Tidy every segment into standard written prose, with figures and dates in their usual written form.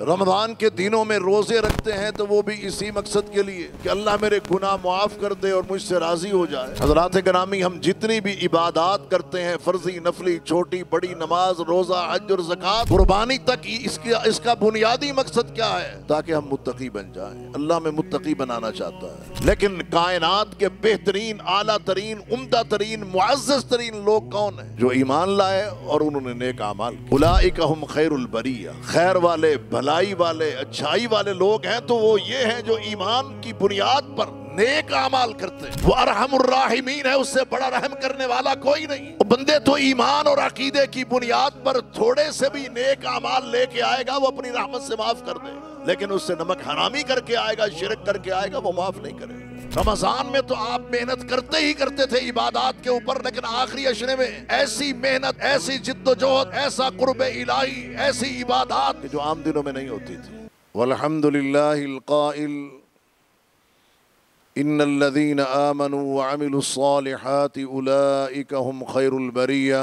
رمضان کے دنوں میں روزے رکھتے ہیں تو وہ بھی اسی مقصد کے لیے کہ اللہ میرے گناہ معاف کر دے اور مجھ سے راضی ہو جائے۔ حضرات گرامی، ہم جتنی بھی عبادات کرتے ہیں، فرضی، نفلی، چھوٹی بڑی، نماز، روزہ، حج اور زکوٰۃ، قربانی تک، اس کا بنیادی مقصد کیا ہے؟ تاکہ ہم متقی بن جائیں۔ اللہ میں متقی بنانا چاہتا ہے۔ لیکن کائنات کے بہترین، اعلیٰ ترین، عمدہ ترین، معزز ترین لوگ کون ہیں؟ جو ایمان لائے اور انہوں نے نیک اعمال کیے۔ اولئک ہم خیر البریہ، خیر والے، بھلائی والے، اچھائی والے لوگ ہیں تو وہ یہ ہیں جو ایمان کی بنیاد پر نیک اعمال کرتے ہیں۔ وہ ارحم الراحمین ہے، اس سے بڑا رحم کرنے والا کوئی نہیں۔ بندے تو ایمان اور عقیدے کی بنیاد پر تھوڑے سے بھی نیک اعمال لے کے آئے گا، وہ اپنی رحمت سے معاف کر دے گا، لیکن اس سے نمک حرامی کر کے آئے گا، شرک کر کے آئے گا، وہ معاف نہیں کرے گا۔ رمضان میں تو آپ محنت کرتے ہی کرتے تھے عبادات کے اوپر، لیکن آخری عشرے میں ایسی محنت، ایسی جد و جہد، ایسا قرب الہی، ایسی عبادات جو عام دنوں میں نہیں ہوتی تھی۔ والحمدللہ القائل ان الذین آمنوا وعملوا الصالحات اولئک هم خیر البریہ۔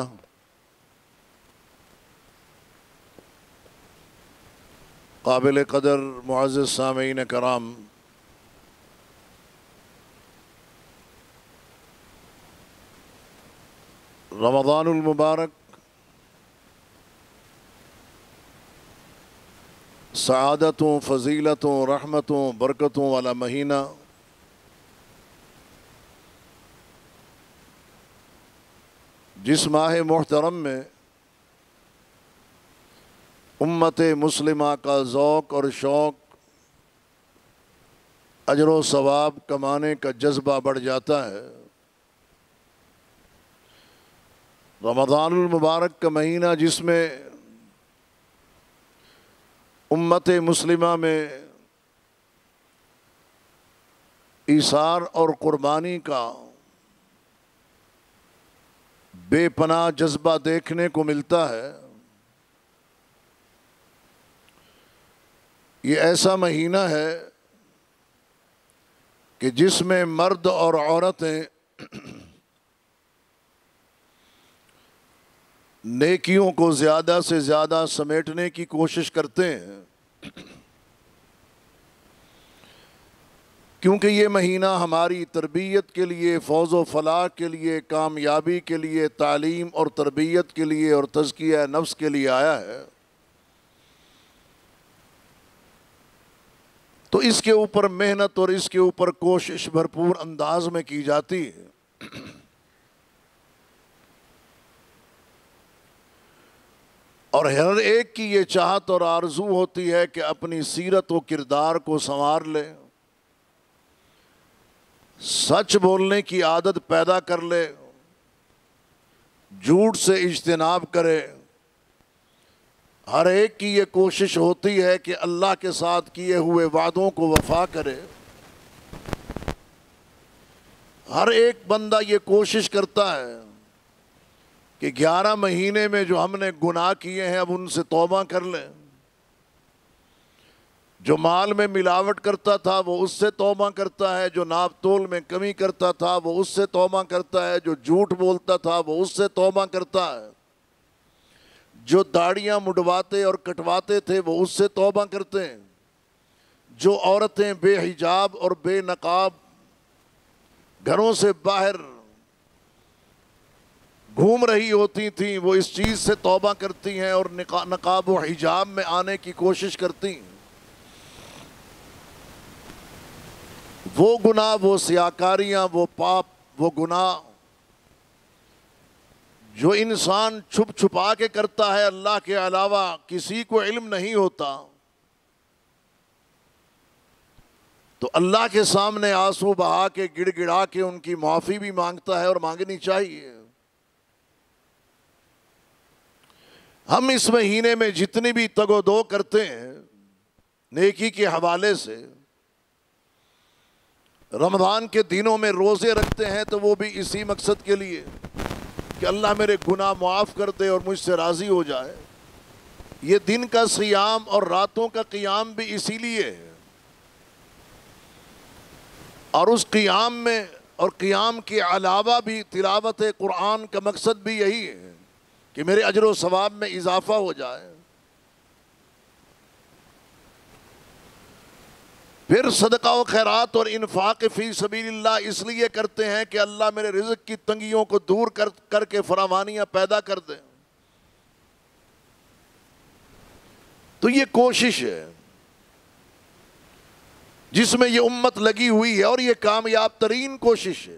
قابل قدر معزز سامعین کرام، رمضان المبارک سعادتوں، فضیلتوں، رحمتوں، برکتوں والا مہینہ، جس ماہ محترم میں امت مسلمہ کا ذوق اور شوق اجر و ثواب کمانے کا جذبہ بڑھ جاتا ہے۔ رمضان المبارک کا مہینہ جس میں امت مسلمہ میں ایثار اور قربانی کا بے پناہ جذبہ دیکھنے کو ملتا ہے۔ یہ ایسا مہینہ ہے کہ جس میں مرد اور عورتیں نیکیوں کو زیادہ سے زیادہ سمیٹنے کی کوشش کرتے ہیں، کیونکہ یہ مہینہ ہماری تربیت کے لیے، فوز و فلاح کے لیے، کامیابی کے لیے، تعلیم اور تربیت کے لیے اور تزکیہ نفس کے لیے آیا ہے۔ تو اس کے اوپر محنت اور اس کے اوپر کوشش بھرپور انداز میں کی جاتی ہے۔ اور ہر ایک کی یہ چاہت اور آرزو ہوتی ہے کہ اپنی سیرت و کردار کو سنوار لے، سچ بولنے کی عادت پیدا کر لے، جھوٹ سے اجتناب کرے۔ ہر ایک کی یہ کوشش ہوتی ہے کہ اللہ کے ساتھ کیے ہوئے وعدوں کو وفا کرے۔ ہر ایک بندہ یہ کوشش کرتا ہے کہ 11 مہینے میں جو ہم نے گناہ کیے ہیں اب ان سے توبہ کر لیں۔ جو مال میں ملاوٹ کرتا تھا وہ اس سے توبہ کرتا ہے، جو ناپ تول میں کمی کرتا تھا وہ اس سے توبہ کرتا ہے، جو جھوٹ بولتا تھا وہ اس سے توبہ کرتا ہے، جو داڑیاں مڈواتے اور کٹواتے تھے وہ اس سے توبہ کرتے ہیں، جو عورتیں بے حجاب اور بے نقاب گھروں سے باہر گھوم رہی ہوتی تھیں وہ اس چیز سے توبہ کرتی ہیں اور نقاب و حجاب میں آنے کی کوشش کرتی ہیں۔ وہ گناہ، وہ سیاکاریاں، وہ پاپ، وہ گناہ جو انسان چھپ چھپا کے کرتا ہے، اللہ کے علاوہ کسی کو علم نہیں ہوتا، تو اللہ کے سامنے آنسو بہا کے گڑ گڑا کے ان کی معافی بھی مانگتا ہے اور مانگنی چاہیے۔ ہم اس مہینے میں جتنی بھی تگ و دو کرتے ہیں نیکی کے حوالے سے، رمضان کے دنوں میں روزے رکھتے ہیں تو وہ بھی اسی مقصد کے لیے کہ اللہ میرے گناہ معاف کر دے اور مجھ سے راضی ہو جائے۔ یہ دن کا صیام اور راتوں کا قیام بھی اسی لیے ہے، اور اس قیام میں اور قیام کے علاوہ بھی تلاوت قرآن کا مقصد بھی یہی ہے کہ میرے اجر و ثواب میں اضافہ ہو جائے۔ پھر صدقہ و خیرات اور انفاق فی سبیل اللہ اس لیے کرتے ہیں کہ اللہ میرے رزق کی تنگیوں کو دور کر کے فراوانیاں پیدا کر دیں. تو یہ کوشش ہے جس میں یہ امت لگی ہوئی ہے اور یہ کامیاب ترین کوشش ہے.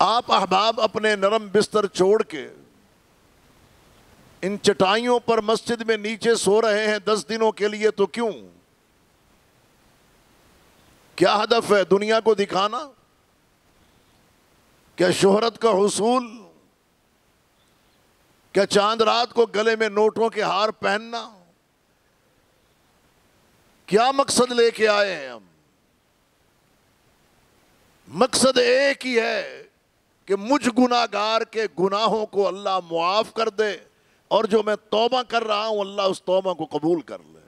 آپ احباب اپنے نرم بستر چھوڑ کے ان چٹائیوں پر مسجد میں نیچے سو رہے ہیں 10 دنوں کے لیے، تو کیوں؟ کیا ہدف ہے؟ دنیا کو دکھانا؟ کیا شہرت کا حصول؟ کیا چاند رات کو گلے میں نوٹوں کے ہار پہننا؟ کیا مقصد لے کے آئے ہیں ہم؟ مقصد ایک ہی ہے کہ مجھ گناہگار کے گناہوں کو اللہ معاف کر دے، اور جو میں توبہ کر رہا ہوں اللہ اس توبہ کو قبول کر لے.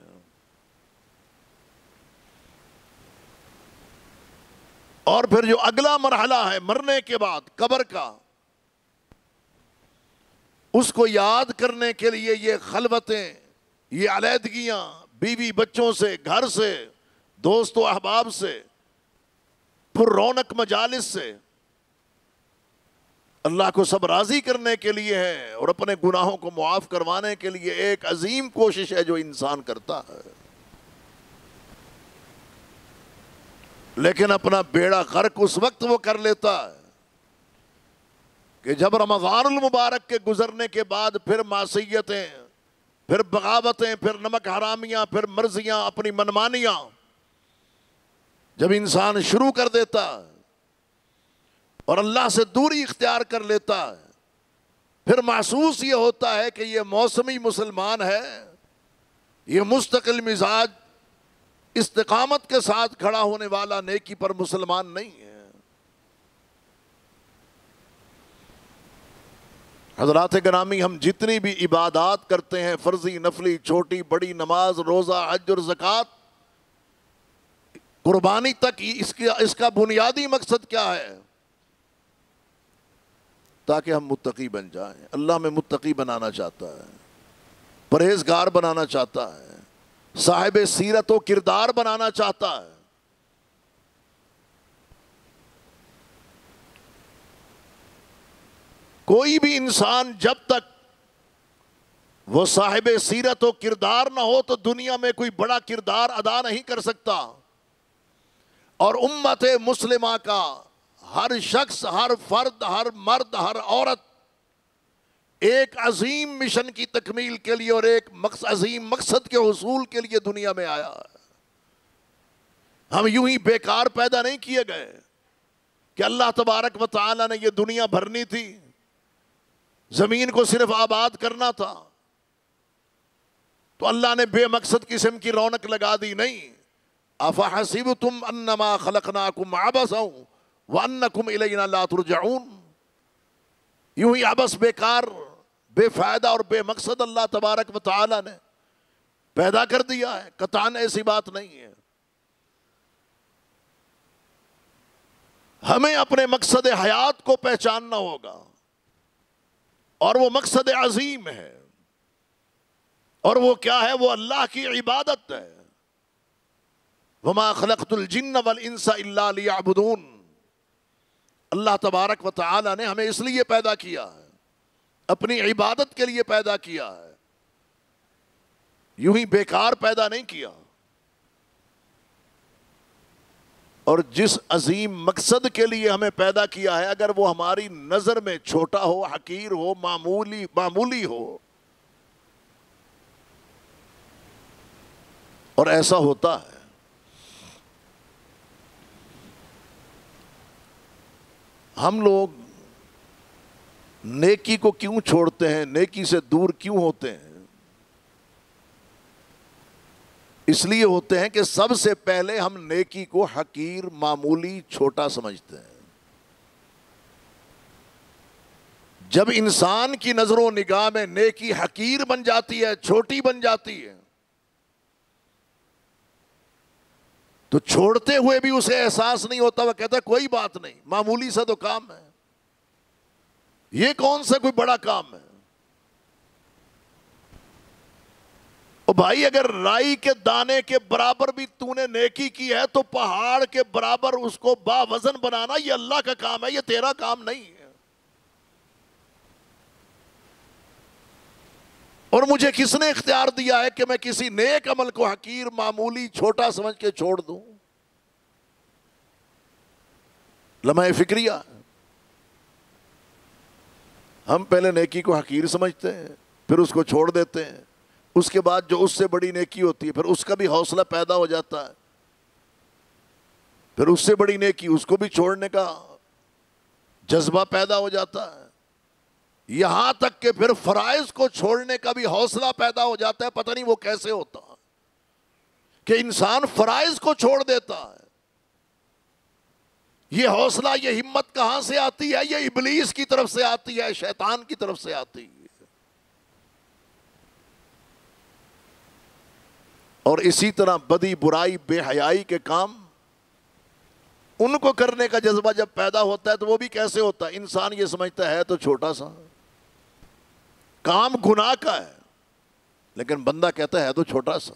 اور پھر جو اگلا مرحلہ ہے مرنے کے بعد قبر کا، اس کو یاد کرنے کے لیے یہ خلوتیں، یہ علیحدگیاں بیوی بچوں سے، گھر سے، دوست و احباب سے، پر رونق مجالس سے، اللہ کو سب راضی کرنے کے لیے ہے اور اپنے گناہوں کو معاف کروانے کے لیے ایک عظیم کوشش ہے جو انسان کرتا ہے. لیکن اپنا بیڑا غرق اس وقت وہ کر لیتا ہے کہ جب رمضان المبارک کے گزرنے کے بعد پھر معصیتیں، پھر بغاوتیں، پھر نمک حرامیاں، پھر مرضیاں، اپنی منمانیاں جب انسان شروع کر دیتا ہے اور اللہ سے دوری اختیار کر لیتا ہے، پھر محسوس یہ ہوتا ہے کہ یہ موسمی مسلمان ہے، یہ مستقل مزاج استقامت کے ساتھ کھڑا ہونے والا نیکی پر مسلمان نہیں ہے. حضرات گرامی، ہم جتنی بھی عبادات کرتے ہیں، فرضی، نفلی، چھوٹی بڑی، نماز، روزہ، حج اور زکوٰۃ، قربانی تک، اس کا بنیادی مقصد کیا ہے؟ تاکہ ہم متقی بن جائیں. اللہ میں متقی بنانا چاہتا ہے، پرہیزگار بنانا چاہتا ہے، صاحب سیرت و کردار بنانا چاہتا ہے. کوئی بھی انسان جب تک وہ صاحب سیرت و کردار نہ ہو تو دنیا میں کوئی بڑا کردار ادا نہیں کر سکتا. اور امت مسلمہ کا ہر شخص، ہر فرد، ہر مرد، ہر عورت ایک عظیم مشن کی تکمیل کے لیے اور ایک عظیم مقصد کے حصول کے لیے دنیا میں آیا ہے. ہم یوں ہی بیکار پیدا نہیں کیے گئے کہ اللہ تبارک و تعالی نے یہ دنیا بھرنی تھی، زمین کو صرف آباد کرنا تھا تو اللہ نے بے مقصد قسم کی رونق لگا دی. نہیں. افحسبتم انما خلقناکم عبثا وانکم الینا لا ترجعون. یوں ہی عبث، بیکار، بے فائدہ اور بے مقصد اللہ تبارک و تعالی نے پیدا کر دیا ہے. قطعاً ایسی بات نہیں ہے. ہمیں اپنے مقصد حیات کو پہچاننا ہوگا اور وہ مقصد عظیم ہے. اور وہ کیا ہے؟ وہ اللہ کی عبادت ہے. وما خلقت الجن والانس الا لیعبدون. اللہ تبارک و تعالی نے ہمیں اس لیے پیدا کیا ہے، اپنی عبادت کے لیے پیدا کیا ہے، یوں ہی بیکار پیدا نہیں کیا. اور جس عظیم مقصد کے لیے ہمیں پیدا کیا ہے اگر وہ ہماری نظر میں چھوٹا ہو، حقیر ہو، معمولی ہو، اور ایسا ہوتا ہے، ہم لوگ نیکی کو کیوں چھوڑتے ہیں؟ نیکی سے دور کیوں ہوتے ہیں؟ اس لیے ہوتے ہیں کہ سب سے پہلے ہم نیکی کو حقیر، معمولی، چھوٹا سمجھتے ہیں. جب انسان کی نظر و نگاہ میں نیکی حقیر بن جاتی ہے، چھوٹی بن جاتی ہے، تو چھوڑتے ہوئے بھی اسے احساس نہیں ہوتا. وہ کہتا ہے کوئی بات نہیں، معمولی سا تو کام ہے، یہ کون سا کوئی بڑا کام ہے. او بھائی اگر رائی کے دانے کے برابر بھی تو نے نیکی کی ہے تو پہاڑ کے برابر اس کو باوزن بنانا یہ اللہ کا کام ہے، یہ تیرا کام نہیں ہے۔ اور مجھے کس نے اختیار دیا ہے کہ میں کسی نیک عمل کو حقیر، معمولی، چھوٹا سمجھ کے چھوڑ دوں؟ لمحہ فکریہ، ہم پہلے نیکی کو حقیر سمجھتے ہیں، پھر اس کو چھوڑ دیتے ہیں، اس کے بعد جو اس سے بڑی نیکی ہوتی ہے پھر اس کا بھی حوصلہ پیدا ہو جاتا ہے، پھر اس سے بڑی نیکی اس کو بھی چھوڑنے کا جذبہ پیدا ہو جاتا ہے، یہاں تک کہ پھر فرائض کو چھوڑنے کا بھی حوصلہ پیدا ہو جاتا ہے۔ پتہ نہیں وہ کیسے ہوتا کہ انسان فرائض کو چھوڑ دیتا ہے۔ یہ حوصلہ، یہ ہمت کہاں سے آتی ہے؟ یہ ابلیس کی طرف سے آتی ہے، شیطان کی طرف سے آتی ہے۔ اور اسی طرح بدی، برائی، بے حیائی کے کام ان کو کرنے کا جذبہ جب پیدا ہوتا ہے تو وہ بھی کیسے ہوتا ہے؟ انسان یہ سمجھتا ہے تو چھوٹا سا کام، گناہ کا ہے، لیکن بندہ کہتا ہے تو چھوٹا سا،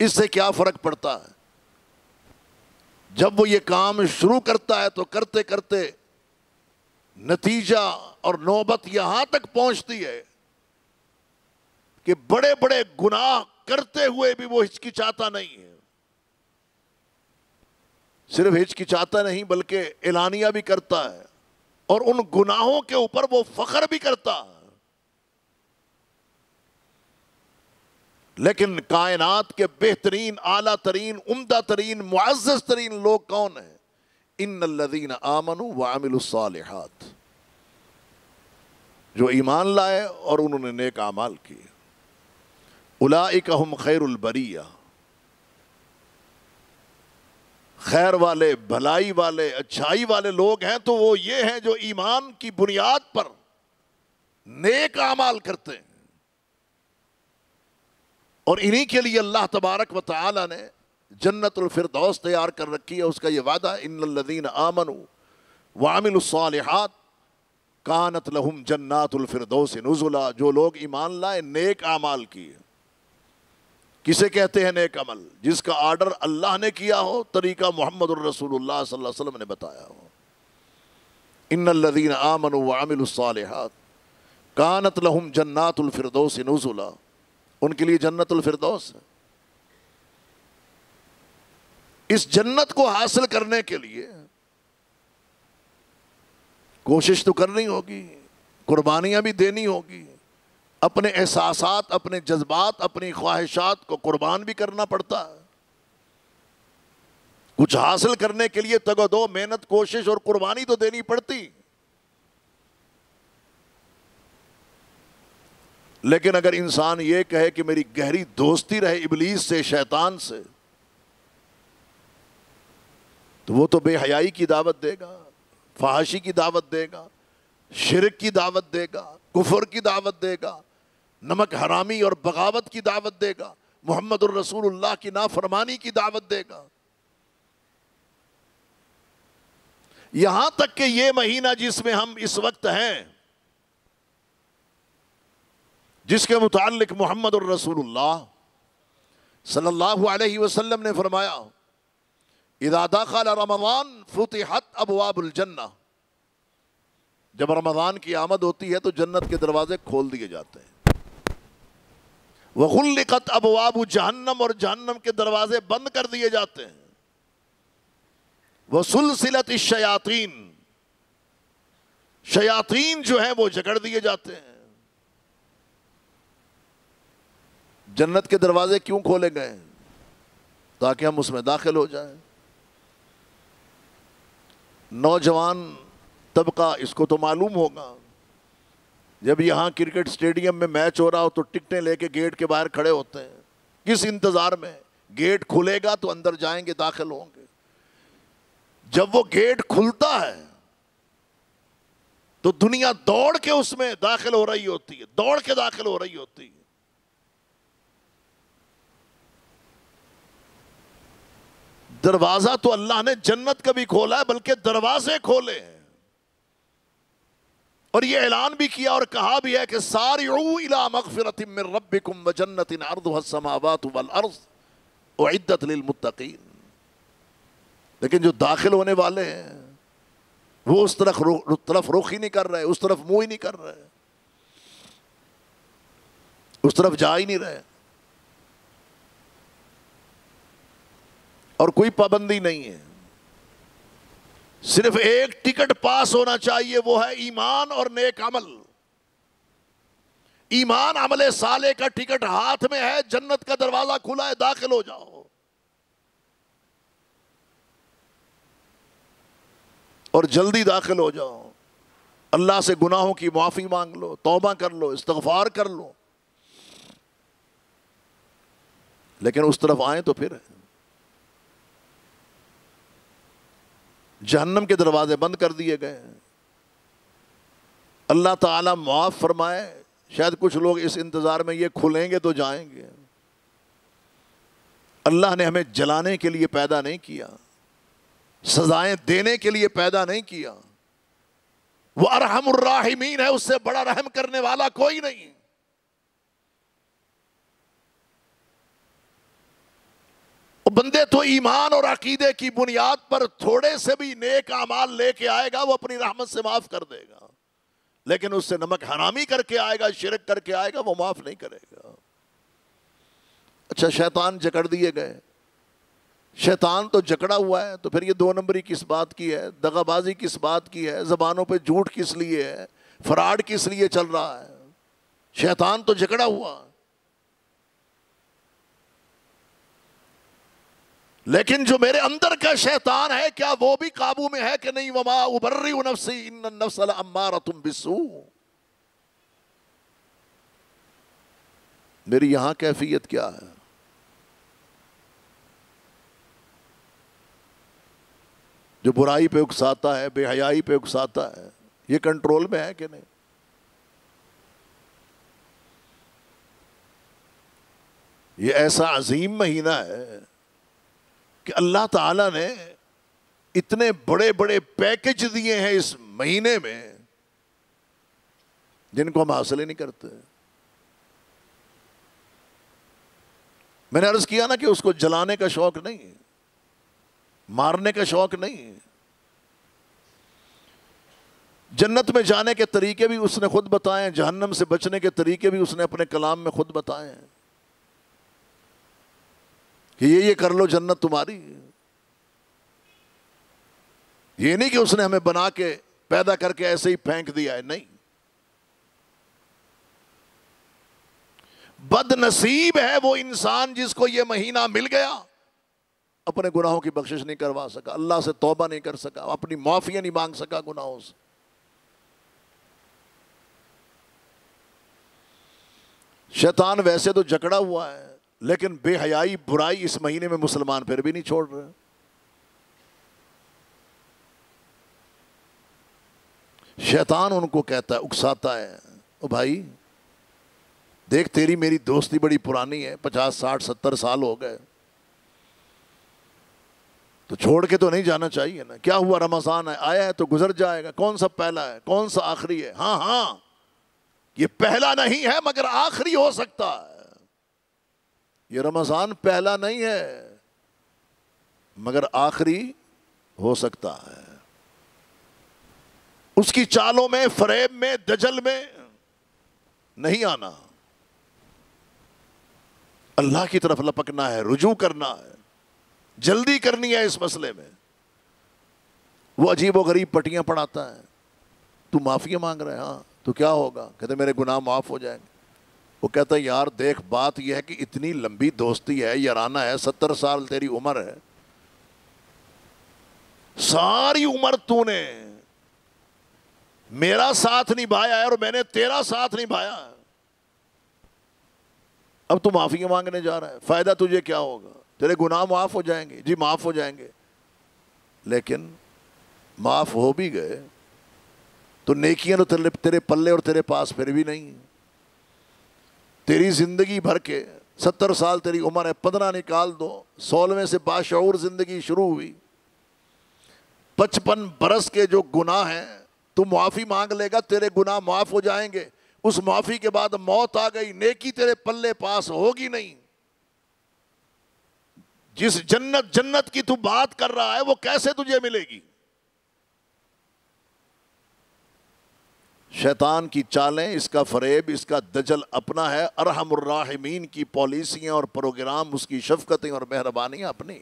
اس سے کیا فرق پڑتا ہے؟ جب وہ یہ کام شروع کرتا ہے تو کرتے کرتے نتیجہ اور نوبت یہاں تک پہنچتی ہے کہ بڑے بڑے گناہ کرتے ہوئے بھی وہ ہچکچاتا نہیں ہے۔ صرف ہچکچاتا نہیں بلکہ اعلانیہ بھی کرتا ہے، اور ان گناہوں کے اوپر وہ فخر بھی کرتا ہے۔ لیکن کائنات کے بہترین، اعلیٰ ترین، عمدہ ترین، معزز ترین لوگ کون ہیں؟ ان الذین آمنوا وعملوا الصالحات، جو ایمان لائے اور انہوں نے نیک اعمال کیے۔ اولئک ہم خیر البریہ، خیر والے، بھلائی والے، اچھائی والے لوگ ہیں تو وہ یہ ہیں جو ایمان کی بنیاد پر نیک اعمال کرتے ہیں، اور انہی کے لیے اللہ تبارک و تعالی نے جنت الفردوس تیار کر رکھی ہے۔ اس کا یہ وعدہ، ان الذین آمنوا وعملوا الصالحات کانت لہم جنات الفردوس نزلا، جو لوگ ایمان لائے، نیک اعمال کیے۔ کسے کہتے ہیں نیک عمل؟ جس کا آرڈر اللہ نے کیا ہو، طریقہ محمد الرسول اللہ صلی اللہ علیہ وسلم نے بتایا ہو۔ ان الذین آمنوا وعملوا الصالحات کانت لہم جنات الفردوس نزلا، ان کے لیے جنت الفردوس ہے۔ اس جنت کو حاصل کرنے کے لیے کوشش تو کرنی ہوگی، قربانیاں بھی دینی ہوگی، اپنے احساسات، اپنے جذبات، اپنی خواہشات کو قربان بھی کرنا پڑتا ہے۔ کچھ حاصل کرنے کے لیے تگ و دو، محنت، کوشش اور قربانی تو دینی پڑتی۔ لیکن اگر انسان یہ کہے کہ میری گہری دوستی رہے ابلیس سے، شیطان سے، تو وہ تو بے حیائی کی دعوت دے گا، فحاشی کی دعوت دے گا، شرک کی دعوت دے گا، کفر کی دعوت دے گا، نمک حرامی اور بغاوت کی دعوت دے گا، محمد الرسول اللہ کی نافرمانی کی دعوت دے گا۔ یہاں تک کہ یہ مہینہ جس میں ہم اس وقت ہیں، جس کے متعلق محمد الرسول اللہ صلی اللہ علیہ وسلم نے فرمایا، اذا دخل رمضان فتحت ابواب الجنہ، جب رمضان کی آمد ہوتی ہے تو جنت کے دروازے کھول دیے جاتے ہیں۔ وغلقت ابواب جہنم، اور جہنم کے دروازے بند کر دیے جاتے ہیں۔ وسلسلت الشیاطین، شیاطین جو ہیں وہ جکڑ دیے جاتے ہیں۔ جنت کے دروازے کیوں کھولے گئے؟ تاکہ ہم اس میں داخل ہو جائیں۔ نوجوان طبقہ اس کو تو معلوم ہوگا، جب یہاں کرکٹ سٹیڈیم میں میچ ہو رہا ہو تو ٹکٹیں لے کے گیٹ کے باہر کھڑے ہوتے ہیں، کس انتظار میں؟ گیٹ کھلے گا تو اندر جائیں گے، داخل ہوں گے۔ جب وہ گیٹ کھلتا ہے تو دنیا دوڑ کے اس میں داخل ہو رہی ہوتی ہے، دوڑ کے داخل ہو رہی ہوتی ہے۔ دروازہ تو اللہ نے جنت کا بھی کھولا ہے، بلکہ دروازے کھولے ہیں۔ اور یہ اعلان بھی کیا اور کہا بھی ہے کہ سارعوا الی مغفرۃ من ربکم وجنۃ عرضها السماوات والارض اعدت للمتقین. لیکن جو داخل ہونے والے ہیں وہ اس طرف رخ ہی نہیں کر رہے، اس طرف منہ ہی نہیں کر رہے، اس طرف جا ہی نہیں رہے. اور کوئی پابندی نہیں ہے، صرف ایک ٹکٹ پاس ہونا چاہیے، وہ ہے ایمان اور نیک عمل. ایمان عمل صالح کا ٹکٹ ہاتھ میں ہے، جنت کا دروازہ کھلا ہے، داخل ہو جاؤ. اور جلدی داخل ہو جاؤ. اللہ سے گناہوں کی معافی مانگ لو، توبہ کر لو، استغفار کر لو. لیکن اس طرف آئیں تو پھر جہنم کے دروازے بند کر دیے گئے. اللہ تعالیٰ معاف فرمائے. شاید کچھ لوگ اس انتظار میں یہ کھلیں گے تو جائیں گے. اللہ نے ہمیں جلانے کے لیے پیدا نہیں کیا، سزائیں دینے کے لیے پیدا نہیں کیا. وہ ارحم الراحمین ہے، اس سے بڑا رحم کرنے والا کوئی نہیں. بندے تو ایمان اور عقیدے کی بنیاد پر تھوڑے سے بھی نیک اعمال لے کے آئے گا، وہ اپنی رحمت سے معاف کر دے گا. لیکن اس سے نمک حرامی کر کے آئے گا، شرک کر کے آئے گا، وہ معاف نہیں کرے گا. اچھا، شیطان جکڑ دیے گئے. شیطان تو جکڑا ہوا ہے، تو پھر یہ 2 نمبری کس بات کی ہے؟ دغا بازی کس بات کی ہے؟ زبانوں پہ جھوٹ کس لیے ہے؟ فراڈ کس لیے چل رہا ہے؟ شیطان تو جکڑا ہوا. لیکن جو میرے اندر کا شیطان ہے، کیا وہ بھی قابو میں ہے کہ نہیں؟ وما ابرئ نفسی ان النفس لامارۃ بالسوء. میری یہاں کیفیت کیا ہے؟ جو برائی پہ اکساتا ہے، بے حیائی پہ اکساتا ہے، یہ کنٹرول میں ہے کہ نہیں؟ یہ ایسا عظیم مہینہ ہے کہ اللہ تعالیٰ نے اتنے بڑے بڑے پیکج دیے ہیں اس مہینے میں، جن کو ہم حاصل ہی نہیں کرتے. میں نے عرض کیا نا کہ اس کو جلانے کا شوق نہیں، مارنے کا شوق نہیں. جنت میں جانے کے طریقے بھی اس نے خود بتائے، جہنم سے بچنے کے طریقے بھی اس نے اپنے کلام میں خود بتائے ہیں کہ یہ کر لو جنت تمہاری. یہ نہیں کہ اس نے ہمیں بنا کے پیدا کر کے ایسے ہی پھینک دیا ہے، نہیں. بد نصیب ہے وہ انسان جس کو یہ مہینہ مل گیا، اپنے گناہوں کی بخشش نہیں کروا سکا، اللہ سے توبہ نہیں کر سکا، اپنی معافی نہیں مانگ سکا گناہوں سے. شیطان ویسے تو جکڑا ہوا ہے، لیکن بے حیائی برائی اس مہینے میں مسلمان پھر بھی نہیں چھوڑ رہے. شیطان ان کو کہتا ہے، اکساتا ہے، او بھائی دیکھ تیری میری دوستی بڑی پرانی ہے، 50 60 70 سال ہو گئے، تو چھوڑ کے تو نہیں جانا چاہیے نا. کیا ہوا؟ رمضان ہے، آیا ہے تو گزر جائے گا. کون سا پہلا ہے، کون سا آخری ہے؟ ہاں یہ پہلا نہیں ہے مگر آخری ہو سکتا ہے. یہ رمضان پہلا نہیں ہے مگر آخری ہو سکتا ہے. اس کی چالوں میں، فریب میں، دجل میں نہیں آنا. اللہ کی طرف لپکنا ہے، رجوع کرنا ہے، جلدی کرنی ہے اس مسئلے میں. وہ عجیب و غریب پٹیاں پڑھاتا ہے، تو معافی مانگ رہے ہیں؟ ہاں. تو کیا ہوگا؟ کہتے میرے گناہ معاف ہو جائیں گے. وہ کہتا ہے یار دیکھ بات یہ ہے کہ اتنی لمبی دوستی ہے، یارانہ ہے، 70 سال تیری عمر ہے، ساری عمر تو نے میرا ساتھ نبھایا ہے اور میں نے تیرا ساتھ نبھایا ہے، اب تو معافی مانگنے جا رہا ہے، فائدہ تجھے کیا ہوگا؟ تیرے گناہ معاف ہو جائیں گے. جی معاف ہو جائیں گے، لیکن معاف ہو بھی گئے تو نیکیاں تو تیرے پلے اور تیرے پاس پھر بھی نہیں. تیری زندگی بھر کے 70 سال تیری عمر ہے، 15 نکال دو، 16ویں سے باشعور زندگی شروع ہوئی. 55 برس کے جو گناہ ہیں تو معافی مانگ لے گا تیرے گناہ معاف ہو جائیں گے، اس معافی کے بعد موت آ گئی، نیکی تیرے پلے پاس ہوگی نہیں۔ جس جنت کی تو بات کر رہا ہے وہ کیسے تجھے ملے گی؟ شیطان کی چالیں، اس کا فریب، اس کا دجل اپنا ہے، ارحم الراحمین کی پالیسیاں اور پروگرام، اس کی شفقتیں اور مہربانیاں اپنی۔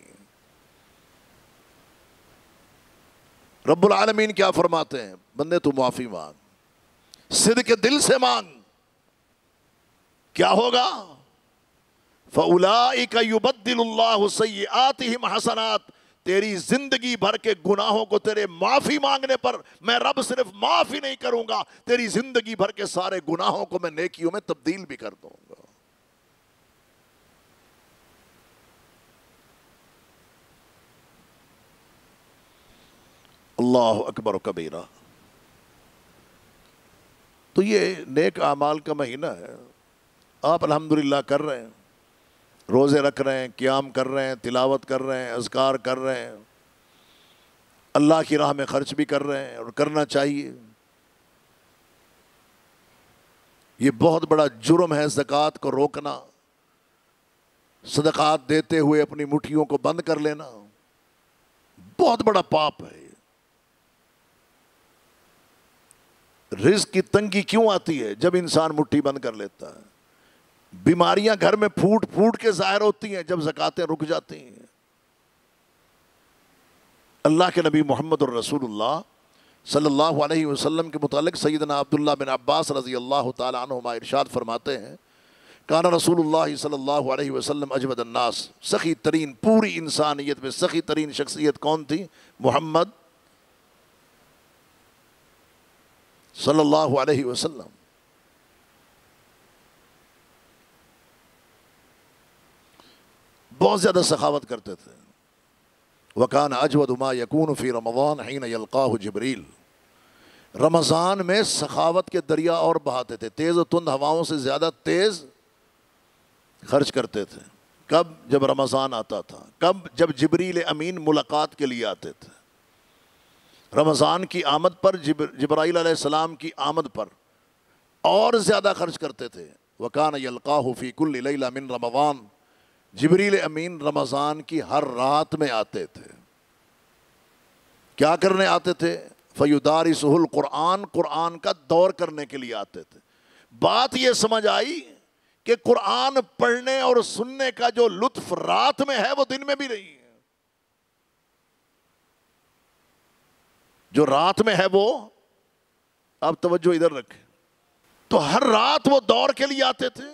رب العالمین کیا فرماتے ہیں؟ بندے تو معافی مانگ، صدق دل سے مانگ، کیا ہوگا؟ فَأُولَئِكَ يُبَدِّلُ اللَّهُ سَيِّئَاتِهِمْ حَسَنَاتٍ، تیری زندگی بھر کے گناہوں کو تیرے معافی مانگنے پر میں رب صرف معافی نہیں کروں گا، تیری زندگی بھر کے سارے گناہوں کو میں نیکیوں میں تبدیل بھی کر دوں گا۔ اللہ اکبر و کبیرہ۔ تو یہ نیک اعمال کا مہینہ ہے، آپ الحمدللہ کر رہے ہیں، روزے رکھ رہے ہیں، قیام کر رہے ہیں، تلاوت کر رہے ہیں، اذکار کر رہے ہیں، اللہ کی راہ میں خرچ بھی کر رہے ہیں، اور کرنا چاہیے۔ یہ بہت بڑا جرم ہے زکوٰۃ کو روکنا، صدقات دیتے ہوئے اپنی مٹھیوں کو بند کر لینا، بہت بڑا پاپ ہے۔ رزق کی تنگی کیوں آتی ہے؟ جب انسان مٹھی بند کر لیتا ہے۔ بیماریاں گھر میں پھوٹ پھوٹ کے ظاہر ہوتی ہیں جب زکاتیں رک جاتی ہیں۔ اللہ کے نبی محمد الرسول اللہ صلی اللہ علیہ وسلم کے متعلق سیدنا عبداللہ بن عباس رضی اللہ تعالیٰ عنہما ارشاد فرماتے ہیں، کان رسول اللہ صلی اللہ علیہ وسلم اجود الناس، سخی ترین، پوری انسانیت میں سخی ترین شخصیت کون تھی؟ محمد صلی اللہ علیہ وسلم۔ بہت زیادہ سخاوت کرتے تھے۔ وَكَانَ أَجْوَدُ مَا يَكُونُ فِي رَمَضَانَ حِينَ يَلْقَاهُ جِبْرِيلُ، رمضان میں سخاوت کے دریا اور بہاتے تھے، تیز و تند ہواؤں سے زیادہ تیز خرچ کرتے تھے۔ کب؟ جب رمضان آتا تھا۔ کب؟ جب جبریل امین ملاقات کے لیے آتے تھے۔ رمضان کی آمد پر، جبرائیل علیہ السلام کی آمد پر اور زیادہ خرچ کرتے تھے۔ وَكَانَ يَلْقَاهُ فِي كُلِّ لَيْلَةٍ مِّن رَمَضَانَ، جبریل امین رمضان کی ہر رات میں آتے تھے۔ کیا کرنے آتے تھے؟ فَيُدَارِسُهُ الْقُرْآنَ، قرآن کا دور کرنے کے لیے آتے تھے۔ بات یہ سمجھ آئی کہ قرآن پڑھنے اور سننے کا جو لطف رات میں ہے وہ دن میں بھی نہیں ہے۔ جو رات میں ہے وہ، اب توجہ ادھر رکھیں، تو ہر رات وہ دور کے لیے آتے تھے،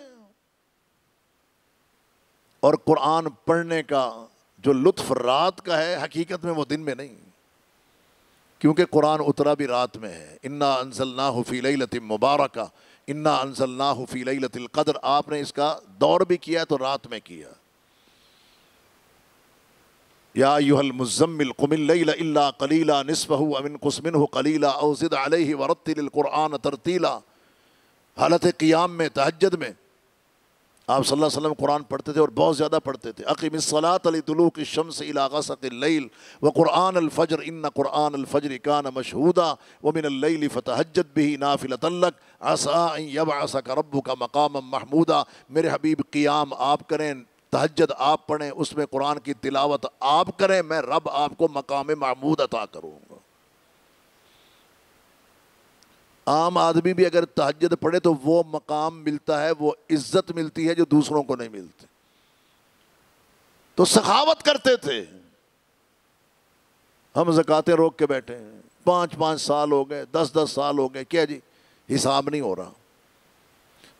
اور قرآن پڑھنے کا جو لطف رات کا ہے حقیقت میں وہ دن میں نہیں، کیونکہ قرآن اترا بھی رات میں ہے۔ اِنَّا أَنزَلْنَاهُ فِي لَيْلَةٍ مُبَارَكَةٍ اِنَّا أَنزَلْنَاهُ فِي لَيْلَةِ الْقَدْرِ، آپ نے اس کا دور بھی کیا تو رات میں کیا۔ یا ایھا المزمل قم اللیل الا قلیلا نصفہ او انقص منہ قلیلا او زد علیہ ورتل القرآن ترتیلا۔ حالت قیام میں، تہجد میں آپ صلی اللہ علیہ وسلم قرآن پڑھتے تھے اور بہت زیادہ پڑھتے تھے۔ اقم الصلاۃ لدلوک الشمس الی غسق اللیل وقرآن الفجر ان قرآن الفجر کان مشہودا ومن اللیل فتہجد بہ نافلۃ لک عسیٰ ان یبعثک ربک مقاما محمودا۔ میرے حبیب قیام آپ کریں، تہجد آپ پڑھیں، اس میں قرآن کی تلاوت آپ کریں، میں رب آپ کو مقام محمود عطا کروں گا۔ عام آدمی بھی اگر تہجد پڑھے تو وہ مقام ملتا ہے، وہ عزت ملتی ہے جو دوسروں کو نہیں ملتی۔ تو سخاوت کرتے تھے۔ ہم زکاتیں روک کے بیٹھے ہیں، 5 سال ہو گئے، 10 سال ہو گئے، کیا جی حساب نہیں ہو رہا۔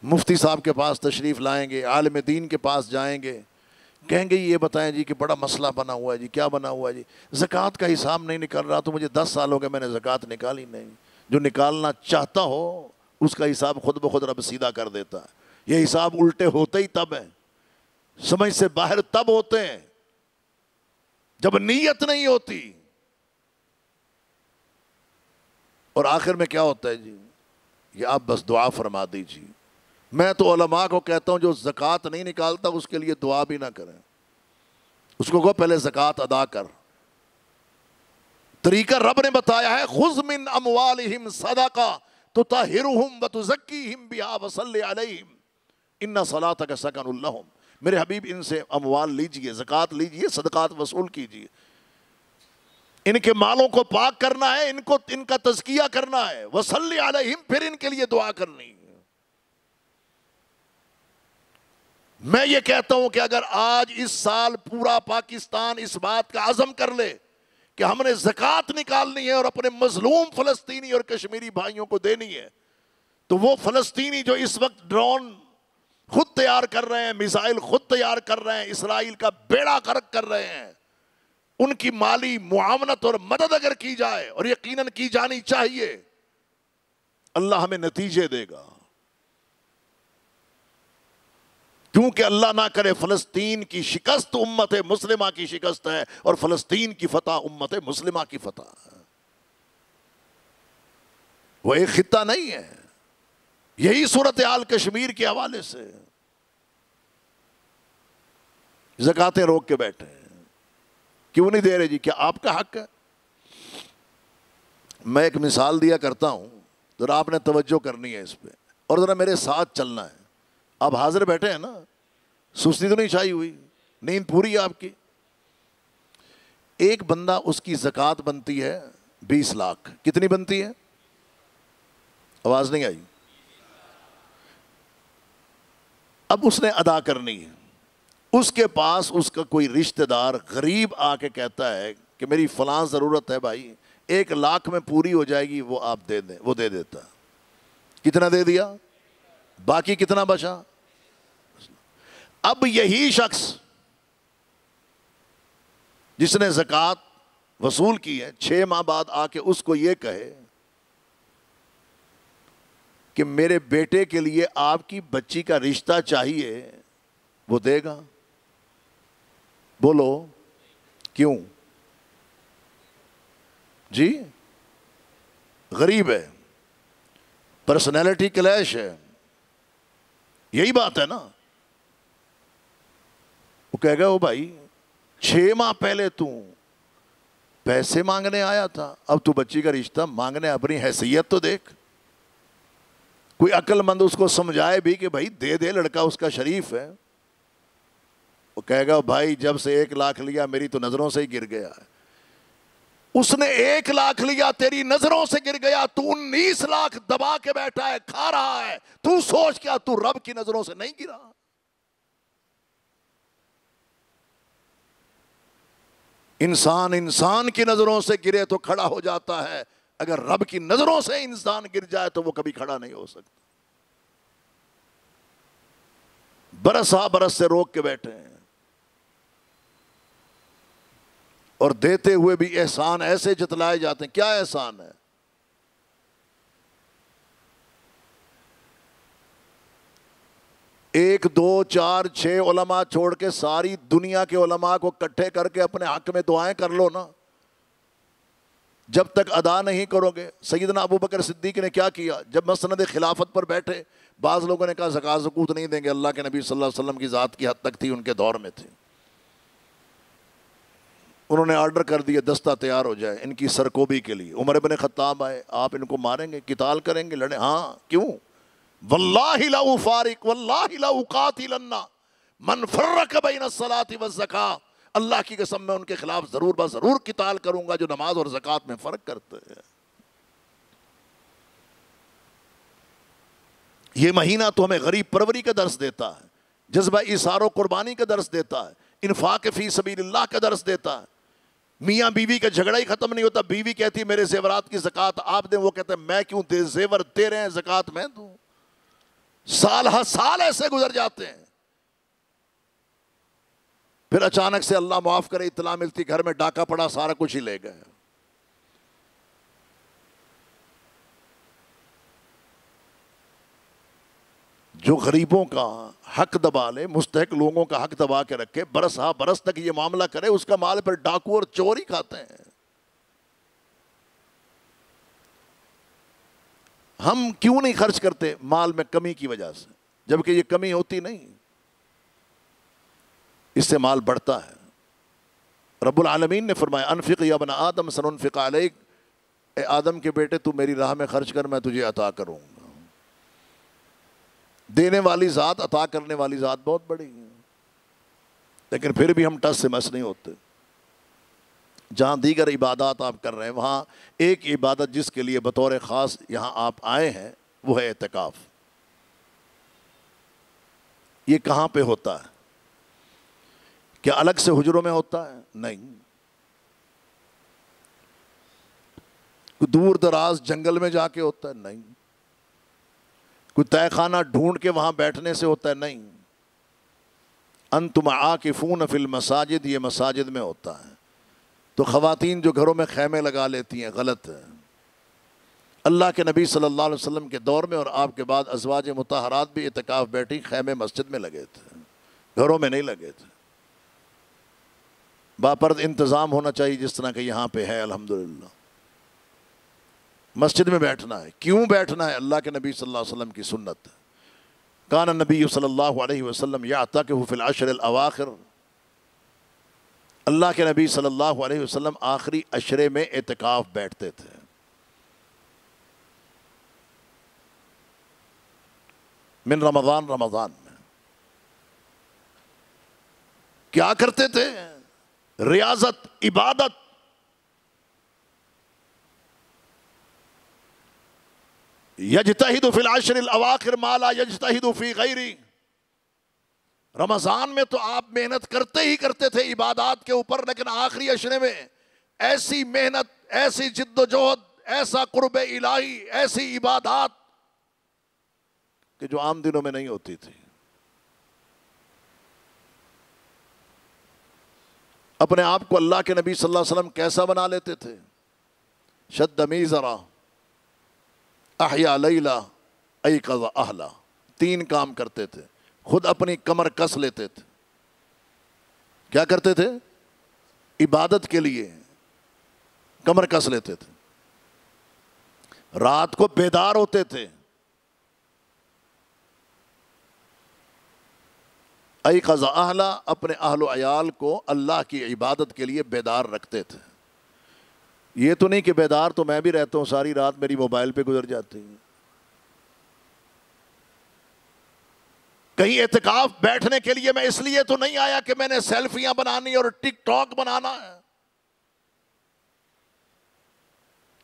مفتی صاحب کے پاس تشریف لائیں گے، عالم دین کے پاس جائیں گے، کہیں گے یہ بتائیں جی کہ بڑا مسئلہ بنا ہوا ہے جی، کیا بنا ہوا ہے جی؟ زکوٰۃ کا حساب نہیں نکل رہا، تو مجھے 10 سال ہو گئے میں نے زکوٰۃ نکالی نہیں۔ جو نکالنا چاہتا ہو اس کا حساب خود بخود رب سیدھا کر دیتا ہے۔ یہ حساب الٹے ہوتے ہی تب ہیں، سمجھ سے باہر تب ہوتے ہیں جب نیت نہیں ہوتی۔ اور آخر میں کیا ہوتا ہے جی؟ یہ آپ بس دعا فرما دیجیے۔ میں تو علماء کو کہتا ہوں جو زکوٰۃ نہیں نکالتا اس کے لیے دعا بھی نہ کریں، اس کو کہو پہلے زکوٰۃ ادا کر، طریقہ رب نے بتایا ہے، خذ من اموالہم صدقہ تطہرہم وتزکیہم بہا وصلی علیہم ان صلاتک سکن لہم۔ میرے حبیب ان سے اموال لیجئے، زکوٰۃ لیجئے، صدقات وصول کیجئے، ان کے مالوں کو پاک کرنا ہے، ان کا تزکیہ کرنا ہے، وصلی علیہم، پھر ان کے لیے دعا کرنی ہے۔ میں یہ کہتا ہوں کہ اگر آج اس سال پورا پاکستان اس بات کا عزم کر لے کہ ہم نے زکوٰۃ نکالنی ہے اور اپنے مظلوم فلسطینی اور کشمیری بھائیوں کو دینی ہے، تو وہ فلسطینی جو اس وقت ڈرون خود تیار کر رہے ہیں، میزائل خود تیار کر رہے ہیں، اسرائیل کا بیڑا غرق کر رہے ہیں، ان کی مالی معاونت اور مدد اگر کی جائے، اور یقیناً کی جانی چاہیے، اللہ ہمیں نتیجے دے گا۔ کیونکہ اللہ نہ کرے فلسطین کی شکست امت مسلمہ کی شکست ہے، اور فلسطین کی فتح امت مسلمہ کی فتح ہے۔ وہ ایک خطہ نہیں ہے۔ یہی صورتحال کشمیر کے حوالے سے، زکاتیں روک کے بیٹھے ہیں، کیوں نہیں دے رہے جی؟ کیا آپ کا حق ہے؟ میں ایک مثال دیا کرتا ہوں، ذرا آپ نے توجہ کرنی ہے اس پہ، اور ذرا میرے ساتھ چلنا ہے۔ آپ حاضر بیٹھے ہیں نا؟ سستی تو نہیں چھائی ہوئی؟ نیند پوری ہے آپ کی؟ ایک بندہ، اس کی زکوٰۃ بنتی ہے 20 لاکھ۔ کتنی بنتی ہے؟ آواز نہیں آئی۔ اب اس نے ادا کرنی ہے، اس کے پاس اس کا کوئی رشتہ دار غریب آ کے کہتا ہے کہ میری فلاں ضرورت ہے بھائی، 1 لاکھ میں پوری ہو جائے گی، وہ آپ دے دیں۔ وہ دے دیتا۔ کتنا دے دیا؟ باقی کتنا بچا؟ اب یہی شخص جس نے زکوٰۃ وصول کی ہے، 6 ماہ بعد آ کے اس کو یہ کہے کہ میرے بیٹے کے لیے آپ کی بچی کا رشتہ چاہیے، وہ دے گا؟ بولو کیوں؟ جی غریب ہے، پرسنالٹی کلیش ہے، یہی بات ہے نا۔ وہ کہے گا، وہ بھائی 6 ماہ پہلے تو پیسے مانگنے آیا تھا، اب تو بچی کا رشتہ مانگنے، اپنی حیثیت تو دیکھ۔ کوئی عقل مند اس کو سمجھائے بھی کہ بھائی دے دے، لڑکا اس کا شریف ہے۔ وہ کہے گا، بھائی جب سے 1 لاکھ لیا میری تو نظروں سے ہی گر گیا ہے۔ اس نے 1 لاکھ لیا، تیری نظروں سے گر گیا، تو 19 لاکھ دبا کے بیٹھا ہے، کھا رہا ہے۔ تو سوچ کیا تو رب کی نظروں سے نہیں گرا؟ انسان کی نظروں سے گرے تو کھڑا ہو جاتا ہے، اگر رب کی نظروں سے انسان گر جائے تو وہ کبھی کھڑا نہیں ہو سکتا۔ برس ہا برس سے روک کے بیٹھے ہیں، اور دیتے ہوئے بھی احسان ایسے جتلائے جاتے ہیں۔ کیا احسان ہے؟ ایک 2 4 6 علماء چھوڑ کے ساری دنیا کے علماء کو اکٹھے کر کے اپنے حق میں دعائیں کر لو نا۔ جب تک ادا نہیں کرو گے، سیدنا ابو بکر صدیق نے کیا کیا؟ جب مسند خلافت پر بیٹھے، بعض لوگوں نے کہا زکوٰۃ زکوۃ نہیں دیں گے، اللہ کے نبی صلی اللہ علیہ وسلم کی ذات کی حد تک تھی، ان کے دور میں تھی۔ انہوں نے آرڈر کر دیا دستہ تیار ہو جائے ان کی سرکوبی کے لیے۔ عمر بن خطاب آئے، آپ ان کو ماریں گے، قتال کریں گے، لڑیں؟ ہاں، کیوں؟ واللہ لا افارق واللہ لا اقاتلن من فرق بین الصلاۃ والزکاۃ، اللہ کی قسم میں ان کے خلاف ضرور قتال کروں گا جو نماز اور زکوٰۃ میں فرق کرتے ہیں۔ یہ مہینہ تو ہمیں غریب پروری کا درس دیتا ہے، جذبہ ایثار و قربانی کا درس دیتا ہے، انفاق فی سبیل اللہ کا درس دیتا ہے۔ میاں بیوی کا جھگڑا ہی ختم نہیں ہوتا، بیوی کہتی ہے میرے زیورات کی زکوٰۃ آپ دیں، وہ کہتے ہیں میں کیوں دے، زیور دے رہے ہیں زکوٰۃ میں دوں۔ سال ہر سال ایسے گزر جاتے ہیں، پھر اچانک سے اللہ معاف کرے اطلاع ملتی گھر میں ڈاکہ پڑا، سارا کچھ ہی لے گئے۔ جو غریبوں کا حق دبا لے، مستحق لوگوں کا حق دبا کے رکھے، برس ہا برس تک یہ معاملہ کرے، اس کا مال پر ڈاکو اور چور ہی کھاتے ہیں۔ ہم کیوں نہیں خرچ کرتے؟ مال میں کمی کی وجہ سے، جبکہ یہ کمی ہوتی نہیں، اس سے مال بڑھتا ہے۔ رب العالمین نے فرمایا انفق یا ابن آدم سننفق علیک، اے آدم کے بیٹے تو میری راہ میں خرچ کر، میں تجھے عطا کروں گا۔ دینے والی ذات، عطا کرنے والی ذات بہت بڑی ہے، لیکن پھر بھی ہم ٹس سے مس نہیں ہوتے۔ جہاں دیگر عبادات آپ کر رہے ہیں، وہاں ایک عبادت جس کے لیے بطور خاص یہاں آپ آئے ہیں وہ ہے اعتکاف۔ یہ کہاں پہ ہوتا ہے؟ کیا الگ سے حجروں میں ہوتا ہے؟ نہیں۔ کوئی دور دراز جنگل میں جا کے ہوتا ہے؟ نہیں۔ کوئی تہہ خانہ ڈھونڈ کے وہاں بیٹھنے سے ہوتا ہے؟ نہیں۔ انتم عاکفون فی المساجد، یہ مساجد میں ہوتا ہے۔ تو خواتین جو گھروں میں خیمے لگا لیتی ہیں، غلط ہے۔ اللہ کے نبی صلی اللہ علیہ وسلم کے دور میں اور آپ کے بعد ازواج مطہرات بھی اعتکاف بیٹھی، خیمے مسجد میں لگے تھے، گھروں میں نہیں لگے تھے۔ باپرد انتظام ہونا چاہیے جس طرح کہ یہاں پہ ہے الحمدللہ۔ مسجد میں بیٹھنا ہے۔ کیوں بیٹھنا ہے؟ اللہ کے نبی صلی اللہ علیہ وسلم کی سنت۔ کان النبی صلی اللہ علیہ وسلم یعتکف فی العشر الاواخر، اللہ کے نبی صلی اللہ علیہ وسلم آخری عشرے میں اعتکاف بیٹھتے تھے۔ من رمضان، رمضان میں کیا کرتے تھے؟ ریاضت، عبادت۔ یجتہد فی العشر الاواخر ما لا یجتہد فی غیری، رمضان میں تو آپ محنت کرتے ہی کرتے تھے عبادات کے اوپر، لیکن آخری عشرے میں ایسی محنت، ایسی جد و جہد، ایسا قرب الہی، ایسی عبادات کہ جو عام دنوں میں نہیں ہوتی تھی۔ اپنے آپ کو اللہ کے نبی صلی اللہ علیہ وسلم کیسا بنا لیتے تھے؟ شد میزرا، احیا لیلا، ایقظ اہلا، 3 کام کرتے تھے۔ خود اپنی کمر کس لیتے تھے۔ کیا کرتے تھے؟ عبادت کے لیے کمر کس لیتے تھے۔ رات کو بیدار ہوتے تھے۔ ایقظ اہلا، اپنے اہل و عیال کو اللہ کی عبادت کے لیے بیدار رکھتے تھے۔ یہ تو نہیں کہ بیدار تو میں بھی رہتا ہوں، ساری رات میری موبائل پہ گزر جاتی ہے۔ کہیں اعتکاف بیٹھنے کے لیے میں اس لیے تو نہیں آیا کہ میں نے سیلفیاں بنانی اور ٹک ٹاک بنانا ہے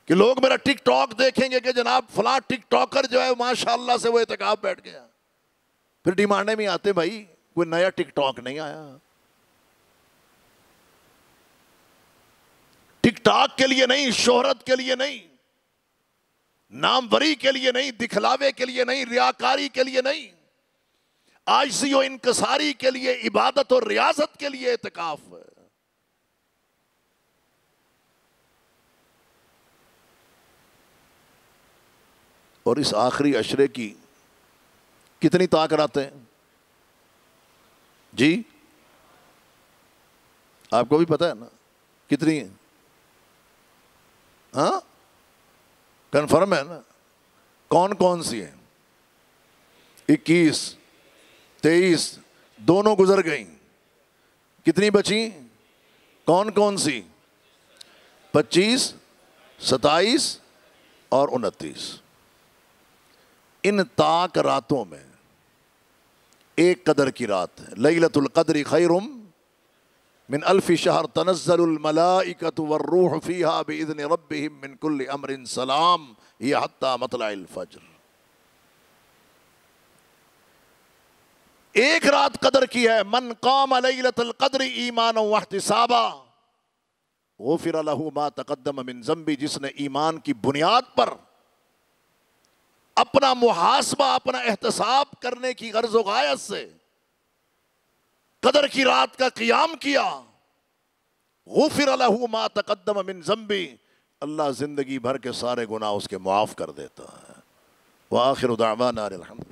کہ لوگ میرا ٹک ٹاک دیکھیں گے کہ جناب فلاں ٹک ٹاکر جو ہے ماشاءاللہ سے وہ اعتکاف بیٹھ گیا۔ پھر ڈیمانڈیں میں آتے بھائی کوئی نیا ٹک ٹاک نہیں آیا۔ ٹک ٹاک کے لیے نہیں، شہرت کے لیے نہیں، ناموری کے لیے نہیں، دکھلاوے کے لیے نہیں، ریاکاری کے لیے نہیں، عاجزی و انکساری کے لیے، عبادت اور ریاضت کے لیے اعتکاف ہے۔ اور اس آخری عشرے کی کتنی طاقت ہیں جی؟ آپ کو بھی پتہ ہے نا کتنی ہیں؟ ہاں کنفرم ہے نا؟ کون کون سی ہیں؟ 21، 23 دونوں گزر گئیں۔ کتنی بچیں؟ کون کون سی؟ 25، 27 اور 29۔ ان طاق راتوں میں ایک قدر کی رات ہے۔ لیلۃ القدر خیر من الف شہر، تنزل الملائکۃ والروح فیہا باذن ربہم من کل امر سلام ہی حتی مطلع الفجر۔ ایک رات قدر کی ہے۔ من قام لیلۃ القدر ایمانا واحتسابا غفر لہ ما تقدم من ذنبہ، جس نے ایمان کی بنیاد پر اپنا محاسبہ، اپنا احتساب کرنے کی غرض و غایت سے قدر کی رات کا قیام کیا، غفر لہ ما تقدم من ذنبہ، اللہ زندگی بھر کے سارے گناہ اس کے معاف کر دیتا ہے۔ وآخر دعوانا الحمد